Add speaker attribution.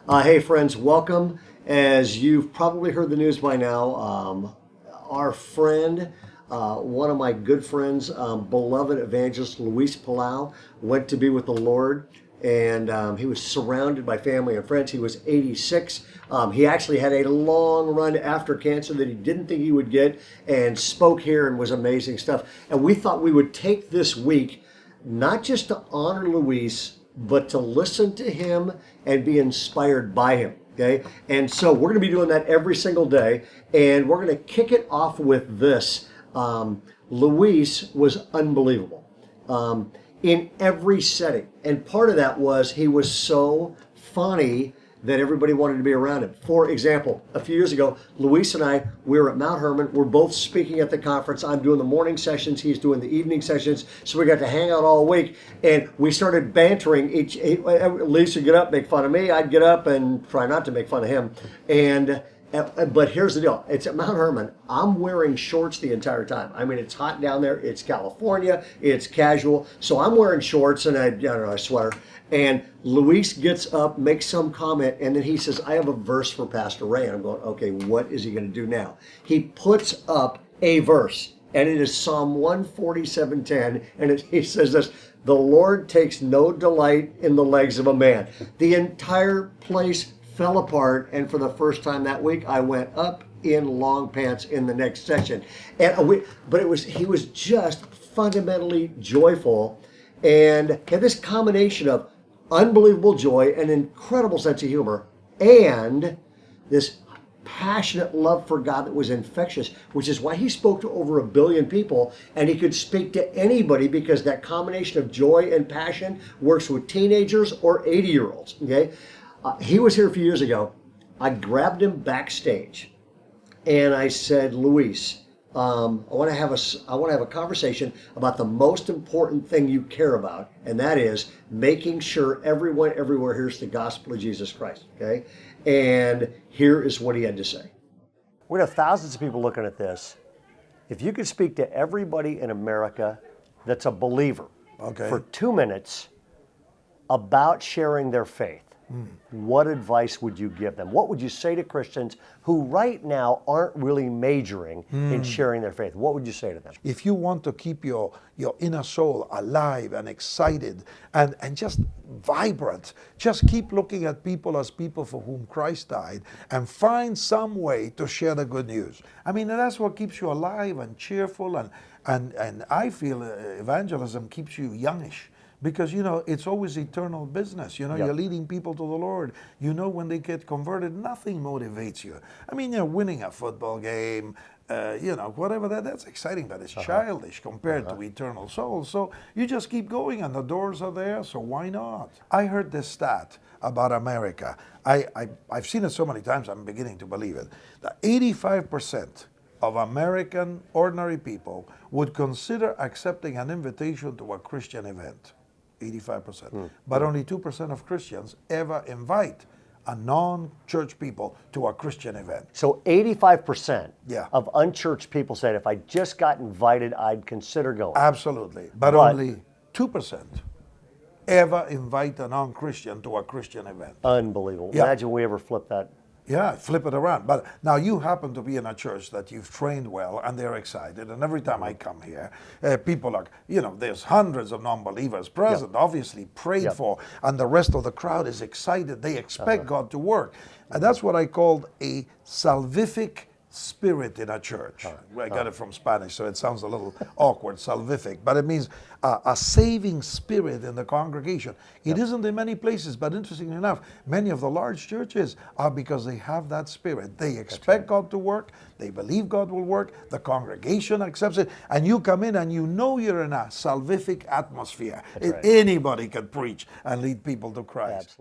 Speaker 1: Hey, friends, welcome. As you've probably heard the news by now, our friend, one of my good friends, beloved evangelist Luis Palau, went to be with the Lord. And he was surrounded by family and friends. He was 86. He actually had a long run after cancer that he didn't think he would get, and spoke here and was amazing stuff. And we thought we would take this week not just to honor Luis, but to listen to him and be inspired by him. Okay. And so we're going to be doing that every single day. And we're going to kick it off with this. Luis was unbelievable in every setting. And part of that was he was so funny that everybody wanted to be around him. For example, a few years ago, Luis and I, we were at Mount Hermon. We're both speaking at the conference. I'm doing the morning sessions. He's doing the evening sessions. So we got to hang out all week. And we started bantering. Luis would get up, make fun of me. I'd get up and try not to make fun of him. But here's the deal. It's at Mount Hermon. I'm wearing shorts the entire time. I mean, it's hot down there. It's California. It's casual. So I'm wearing shorts and a sweater. And Luis gets up, makes some comment, and then he says, I have a verse for Pastor Ray. And I'm going, okay, what is he going to do now? He puts up a verse, and it is Psalm 147:10, and he says this, the Lord takes no delight in the legs of a man. The entire place fell apart, and for the first time that week, I went up in long pants in the next session. He was just fundamentally joyful, and had this combination of unbelievable joy, an incredible sense of humor, and this passionate love for God that was infectious, which is why he spoke to over 1 billion people, and he could speak to anybody because that combination of joy and passion works with teenagers or 80-year-olds. Okay, he was here a few years ago. I grabbed him backstage, and I said, Luis, I want to have a conversation about the most important thing you care about, and that is making sure everyone everywhere hears the gospel of Jesus Christ. Okay, and here is what he had to say. We're gonna have thousands of people looking at this. If you could speak to everybody in America that's a believer, for 2 minutes about sharing their faith, what advice would you give them? What would you say to Christians who right now aren't really majoring in sharing their faith? What would you say to them?
Speaker 2: If you want to keep your inner soul alive and excited and just vibrant, just keep looking at people as people for whom Christ died and find some way to share the good news. I mean, that's what keeps you alive and cheerful, and I feel evangelism keeps you youngish. Because, it's always eternal business. You're leading people to the Lord. When they get converted, nothing motivates you. I mean, winning a football game, whatever, that's exciting, but it's childish compared to eternal souls. So you just keep going, and the doors are there, so why not? I heard this stat about America. I've seen it so many times, I'm beginning to believe it. That 85% of American ordinary people would consider accepting an invitation to a Christian event. 85%. But only 2% of Christians ever invite a non-church people to a Christian event.
Speaker 1: So 85% of unchurched people said, if I just got invited, I'd consider going.
Speaker 2: Absolutely. But only 2% ever invite a non-Christian to a Christian event.
Speaker 1: Unbelievable. Imagine we ever flip that.
Speaker 2: Yeah, flip it around. But now you happen to be in a church that you've trained well, and they're excited. And every time I come here, people are, there's hundreds of non-believers present, obviously prayed for, and the rest of the crowd is excited. They expect God to work. And that's what I called a salvific spirit in a church. I got it from Spanish, so it sounds a little awkward, salvific, but it means a saving spirit in the congregation. It isn't in many places, but interestingly enough, many of the large churches are because they have that spirit. They expect God to work, they believe God will work, the congregation accepts it, and you come in and you're in a salvific atmosphere. Anybody can preach and lead people to Christ. Absolutely.